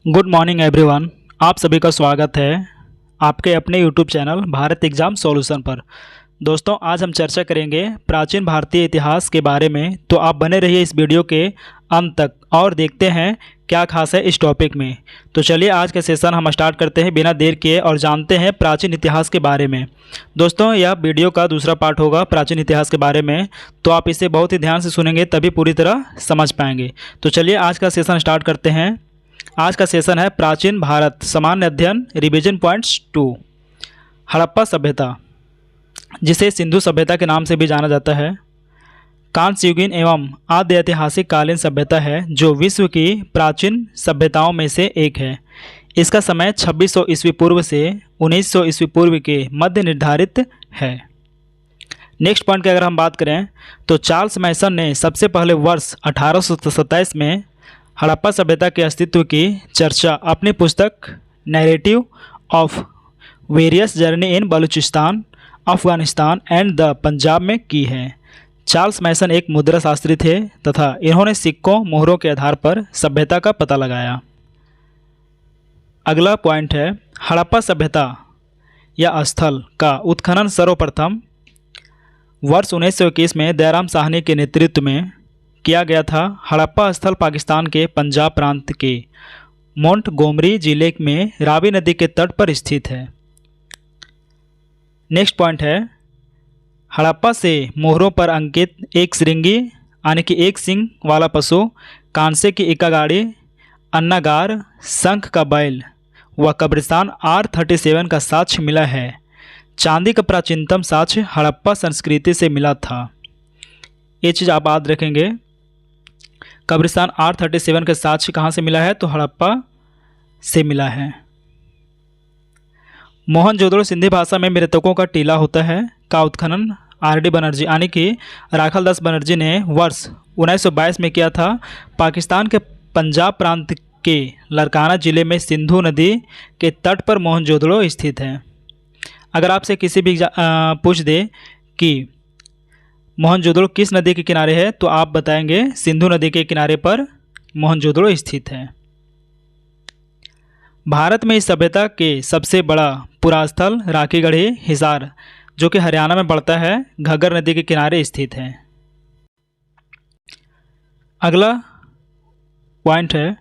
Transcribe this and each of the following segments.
Good morning everyone. आप सभी का स्वागत है आपके अपने YouTube channel Bharat exam solution पर। दोस्तों, आज हम चर्चा करेंगे प्राचीन भारतीय इतिहास के बारे में, तो आप बने रहिए इस वीडियो के अंत तक और देखते हैं क्या खास है इस टॉपिक में। तो चलिए आज का सेशन हम स्टार्ट करते हैं बिना देर किए और जानते हैं प्राचीन इतिहास के बारे में। दोस्तों, यह वीडियो का दूसरा पार्ट होगा प्राचीन इतिहास के बारे में, तो आप इसे बहुत ही ध्यान से सुनेंगे तभी पूरी तरह समझ पाएंगे। तो चलिए आज का सेशन स्टार्ट करते हैं। आज का सेशन है प्राचीन भारत सामान्य अध्ययन रिवीजन पॉइंट्स 2। हड़प्पा सभ्यता, जिसे सिंधु सभ्यता के नाम से भी जाना जाता है, कांस्ययुगीन एवं आद्य ऐतिहासिक कालीन सभ्यता है जो विश्व की प्राचीन सभ्यताओं में से एक है। इसका समय 2600 ईस्वी पूर्व से 1900 ईस्वी पूर्व के मध्य निर्धारित है। नेक्स्ट पॉइंट की अगर हम बात करें तो चार्ल्स मैसन ने सबसे पहले वर्ष 1827 में हड़प्पा सभ्यता के अस्तित्व की चर्चा अपनी पुस्तक narrative of various journey in Balochistan, Afghanistan and the Punjab में की है। चार्ल्स मैसन एक मुद्रा शास्त्री थे तथा इन्होंने सिक्कों मोहरों के आधार पर सभ्यता का पता लगाया। अगला पॉइंट है हड़प्पा सभ्यता या स्थल का उत्खनन सर्वप्रथम वर्ष 1921 में दयाराम साहनी के नेतृत्व में किया गया था। हड़प्पा स्थल पाकिस्तान के पंजाब प्रांत के मोंटगोमरी जिले में रावी नदी के तट पर स्थित है। नेक्स्ट पॉइंट है हड़प्पा से मोहरों पर अंकित एक श्रृंगी यानी कि एक सिंग वाला पशु, कांसे की इक्का गाड़ी, अन्नागार, शंख का बैल व कब्रिस्तान R37 का साक्ष्य मिला है। चांदी का प्राचीनतम साक्ष्य हड़प्पा संस्कृति से मिला था। ये चीज़ आप याद रखेंगे। कब्रिस्तान R37 का साक्ष्य कहाँ से मिला है तो हड़प्पा से मिला है। मोहनजोदड़ो सिंधी भाषा में मृतकों का टीला होता है का उत्खनन R.D. बनर्जी यानी कि राखाल दास बनर्जी ने वर्ष 1922 में किया था। पाकिस्तान के पंजाब प्रांत के लरकाना जिले में सिंधु नदी के तट पर मोहनजोदड़ो स्थित है। अगर आपसे किसी भी पूछ दे कि मोहनजोदड़ो किस नदी के किनारे है तो आप बताएंगे सिंधु नदी के किनारे पर मोहनजोदड़ो स्थित है। भारत में इस सभ्यता के सबसे बड़ा पुरास्थल राखीगढ़ी हिसार, जो कि हरियाणा में पड़ता है, घग्गर नदी के किनारे स्थित है। अगला पॉइंट है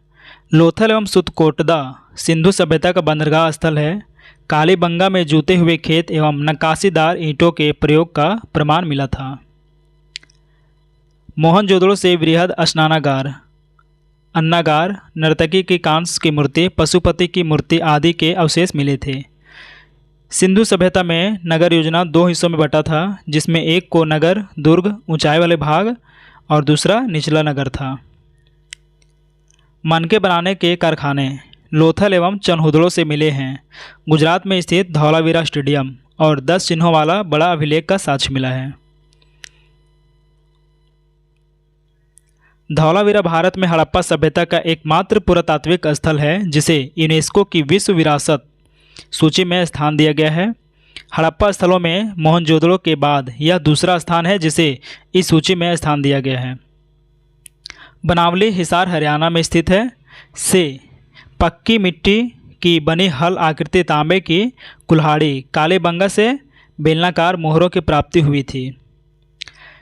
लोथल एवं सुतकोटदा सिंधु सभ्यता का बंदरगाह स्थल है। कालीबंगा में जूते हुए खेत एवं नक्काशीदार ईंटों के प्रयोग का प्रमाण मिला था। मोहनजोदड़ो से वृहद स्नानागार, अन्नागार, नर्तकी की कांस्य की मूर्ति, पशुपति की मूर्ति आदि के अवशेष मिले थे। सिंधु सभ्यता में नगर योजना 2 हिस्सों में बटा था, जिसमें एक को नगर दुर्ग ऊंचाई वाले भाग और दूसरा निचला नगर था। मनके बनाने के कारखाने लोथल एवं चनहुदड़ो से मिले हैं। गुजरात में स्थित धौलावीरा स्टेडियम और 10 चिन्हों वाला बड़ा अभिलेख का साक्ष्य मिला है। धौलावीरा भारत में हड़प्पा सभ्यता का एकमात्र पुरातात्विक स्थल है जिसे यूनेस्को की विश्व विरासत सूची में स्थान दिया गया है। हड़प्पा स्थलों में मोहनजोदड़ो के बाद यह दूसरा स्थान है जिसे इस सूची में स्थान दिया गया है। बनावली हिसार हरियाणा में स्थित है। से पक्की मिट्टी की बनी हल आकृति तांबे की कुल्हाड़ी कालीबंगा से बेलनाकार मोहरों की प्राप्ति हुई थी।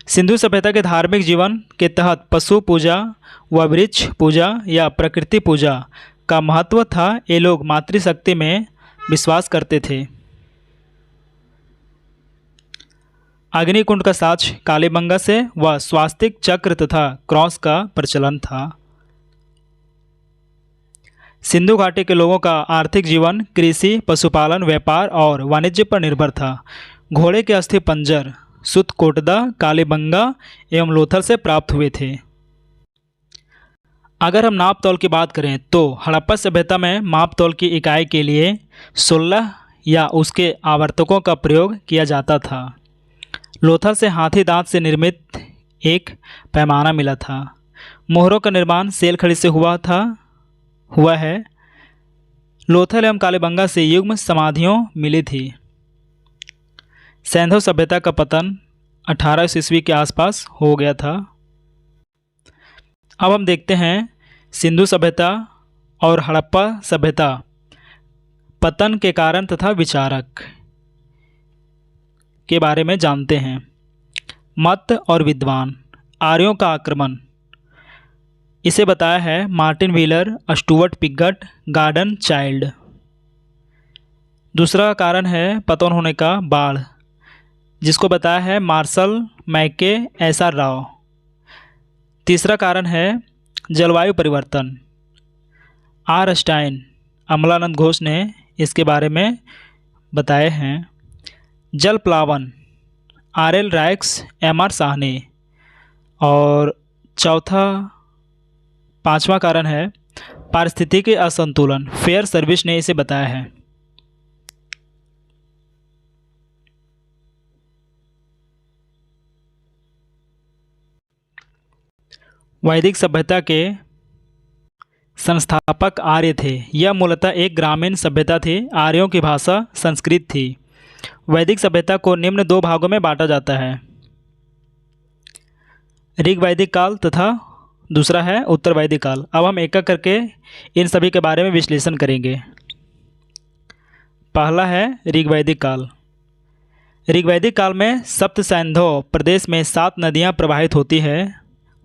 सिंधु सभ्यता के धार्मिक जीवन के तहत पशु पूजा व वृक्ष पूजा या प्रकृति पूजा का महत्व था। ये लोग मातृशक्ति में विश्वास करते थे। अग्निकुंड का साक्ष्य कालीबंगा से व स्वास्तिक चक्र तथा क्रॉस का प्रचलन था। सिंधु घाटी के लोगों का आर्थिक जीवन कृषि, पशुपालन, व्यापार और वाणिज्य पर निर्भर था। घोड़े के अस्थि पंजर सुतकोटदा, कालीबंगा एवं लोथल से प्राप्त हुए थे। अगर हम नाप तौल की बात करें तो हड़प्पा सभ्यता में माप तौल की इकाई के लिए 16 या उसके आवर्तकों का प्रयोग किया जाता था। लोथल से हाथी दांत से निर्मित एक पैमाना मिला था। मोहरों का निर्माण सेलखड़ी से हुआ है। लोथल एवं कालीबंगा से युग्म समाधियों मिली थी। सैंधव सभ्यता का पतन 1800 ईस्वी के आसपास हो गया था। अब हम देखते हैं सिंधु सभ्यता और हड़प्पा सभ्यता, पतन के कारण तथा विचारक के बारे में जानते हैं। मत और विद्वान, आर्यों का आक्रमण, इसे बताया है Martin Wheeler, Stuart Piggott, Gordon Childe. दूसरा कारण है पतन होने का बाढ़, जिसको बताया है मार्शल मैके, एस.आर. राव। तीसरा कारण है जलवायु परिवर्तन, आर. स्टाइन, अमलानंद घोष ने इसके बारे में बताए हैं। जल प्लावन, आर.एल. राइक्स, एम.आर. साहनी। और पांचवा कारण है पारिस्थितिकी असंतुलन, फेयर सर्विस ने इसे बताया है। वैदिक सभ्यता के संस्थापक आर्य थे। यह मूलतः एक ग्रामीण सभ्यता थी। आर्यों की भाषा संस्कृत थी। वैदिक सभ्यता को निम्न दो भागों में बांटा जाता है, ऋग वैदिक काल तथा दूसरा है उत्तर वैदिक काल। अब हम एक एक करके इन सभी के बारे में विश्लेषण करेंगे। पहला है ऋग वैदिक काल। ऋग वैदिक काल में सप्त सैंधव प्रदेश में 7 नदियाँ प्रवाहित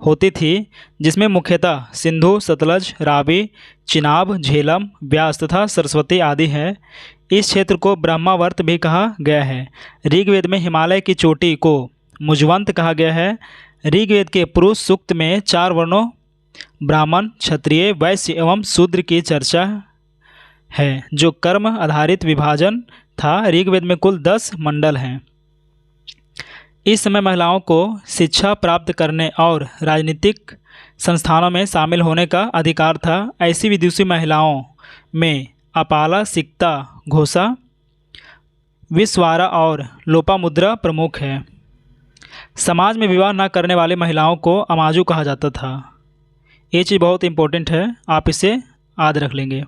होती थी, जिसमें मुख्यतः सिंधु, सतलज, रावी, चिनाब, झेलम, व्यास तथा सरस्वती आदि हैं। इस क्षेत्र को ब्रह्मावर्त भी कहा गया है। ऋग्वेद में हिमालय की चोटी को मुजवंत कहा गया है। ऋग्वेद के पुरुष सूक्त में 4 वर्णों ब्राह्मण, क्षत्रिय, वैश्य एवं शूद्र की चर्चा है, जो कर्म आधारित विभाजन था। ऋग्वेद में कुल 10 मंडल हैं। इस समय महिलाओं को शिक्षा प्राप्त करने और राजनीतिक संस्थानों में शामिल होने का अधिकार था। ऐसी विदुषी महिलाओं में अपाला, सिक्ता, घोषा, विश्वारा और लोपामुद्रा प्रमुख है। समाज में विवाह न करने वाली महिलाओं को अमाजू कहा जाता था। ये चीज़ बहुत इम्पोर्टेंट है, आप इसे याद रख लेंगे।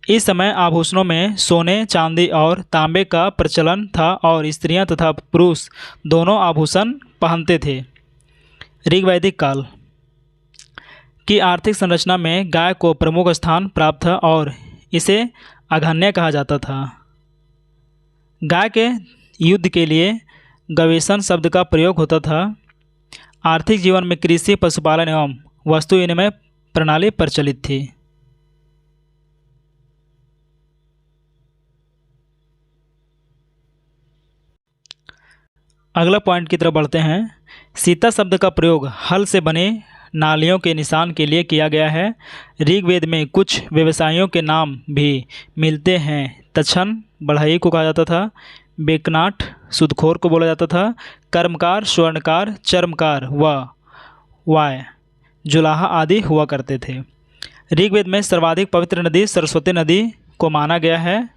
इस समय आभूषणों में सोने, चांदी और तांबे का प्रचलन था और स्त्रियां तथा पुरुष दोनों आभूषण पहनते थे। ऋग्वैदिक काल की आर्थिक संरचना में गाय को प्रमुख स्थान प्राप्त था और इसे अघन्य कहा जाता था। गाय के युद्ध के लिए गवेषण शब्द का प्रयोग होता था। आर्थिक जीवन में कृषि, पशुपालन एवं वस्तु विनिमय प्रणाली प्रचलित थी। अगला पॉइंट की तरफ बढ़ते हैं। सीता शब्द का प्रयोग हल से बने नालियों के निशान के लिए किया गया है। ऋग्वेद में कुछ व्यवसायियों के नाम भी मिलते हैं। तक्षण बढ़ई को कहा जाता था। बेकनाट सूदखोर को बोला जाता था। कर्मकार, स्वर्णकार, चर्मकार व वाय जुलाहा आदि हुआ करते थे। ऋग्वेद में सर्वाधिक पवित्र नदी सरस्वती नदी को माना गया है,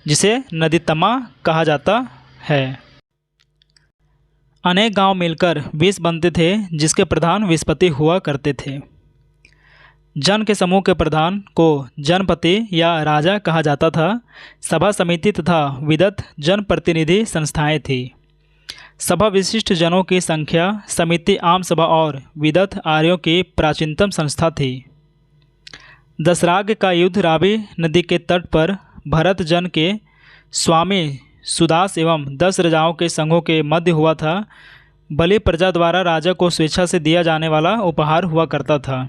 जिसे नदीतमा कहा जाता है। अनेक गांव मिलकर विष बनते थे, जिसके प्रधान विषपति हुआ करते थे। जन के समूह के प्रधान को जनपति या राजा कहा जाता था। सभा समिति तथा विदत जनप्रतिनिधि संस्थाएं थी। सभा विशिष्ट जनों की संख्या, समिति आम सभा और विदत आर्यों की प्राचीनतम संस्था थी। दशराग का युद्ध रावी नदी के तट पर भरत जन के स्वामी सुदास एवं 10 राजाओं के संघों के मध्य हुआ था। बलि प्रजा द्वारा राजा को स्वेच्छा से दिया जाने वाला उपहार हुआ करता था।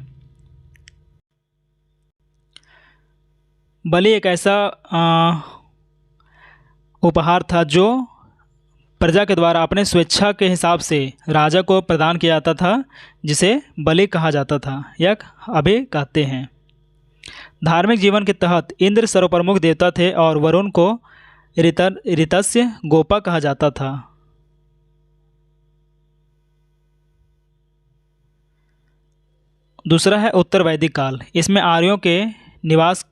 बलि एक ऐसा उपहार था जो प्रजा के द्वारा अपने स्वेच्छा के हिसाब से राजा को प्रदान किया जाता था, जिसे बलि कहा जाता था या अभी कहते हैं। धार्मिक जीवन के तहत इंद्र सर्वप्रमुख देवता थे और वरुण को ऋतस्य गोपा कहा जाता था। दूसरा है उत्तर वैदिक काल। इसमें आर्यों के निवास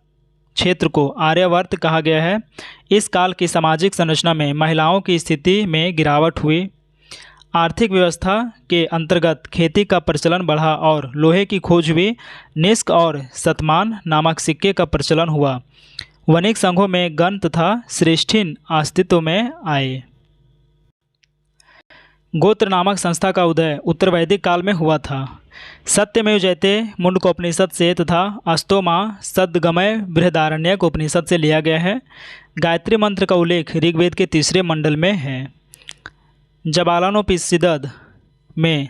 क्षेत्र को आर्यावर्त कहा गया है। इस काल की सामाजिक संरचना में महिलाओं की स्थिति में गिरावट हुई। आर्थिक व्यवस्था के अंतर्गत खेती का प्रचलन बढ़ा और लोहे की खोज हुई। निष्क और शतमान नामक सिक्के का प्रचलन हुआ। वणिक संघों में गण तथा श्रेष्ठीन अस्तित्व में आए। गोत्र नामक संस्था का उदय उत्तर वैदिक काल में हुआ था। सत्यमेव जयते मुंडकोपनिषद से तथा अस्तोमा सद्गमय बृहदारण्यक उपनिषद से लिया गया है। गायत्री मंत्र का उल्लेख ऋग्वेद के 3 मंडल में है। जबालानोपनिषद में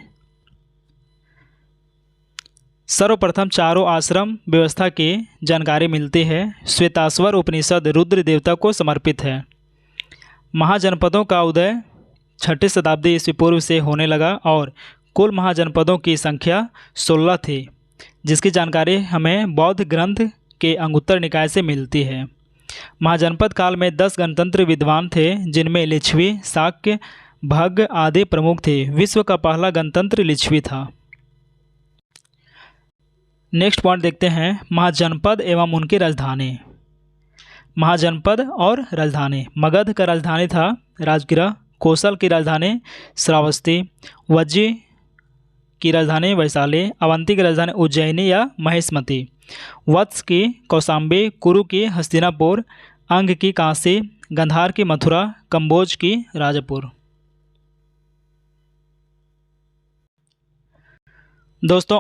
सर्वप्रथम चारों आश्रम व्यवस्था की जानकारी मिलती है। श्वेताश्वर उपनिषद रुद्र देवता को समर्पित है। महाजनपदों का उदय 6ठी शताब्दी ईस्वी पूर्व से होने लगा और कुल महाजनपदों की संख्या 16 थी, जिसकी जानकारी हमें बौद्ध ग्रंथ के अंगुत्तर निकाय से मिलती है। महाजनपद काल में 10 गणतंत्र विद्वान थे, जिनमें लिच्छवी, शाक्य, भग्ग आदि प्रमुख थे। विश्व का पहला गणतंत्र लिच्छवी था। नेक्स्ट पॉइंट देखते हैं, महाजनपद एवं उनकी राजधानी। महाजनपद और राजधानी। मगध का राजधानी था राजगिरा, कौशल की राजधानी श्रावस्ती, वज्जी की राजधानी वैशाली, अवंती की राजधानी उज्जैनी या महेशमती, वत्स की कौशाम्बी, कुरु की हस्तिनापुर, अंग की काशी, गंधार की मथुरा, कंबोज की राजपुर। दोस्तों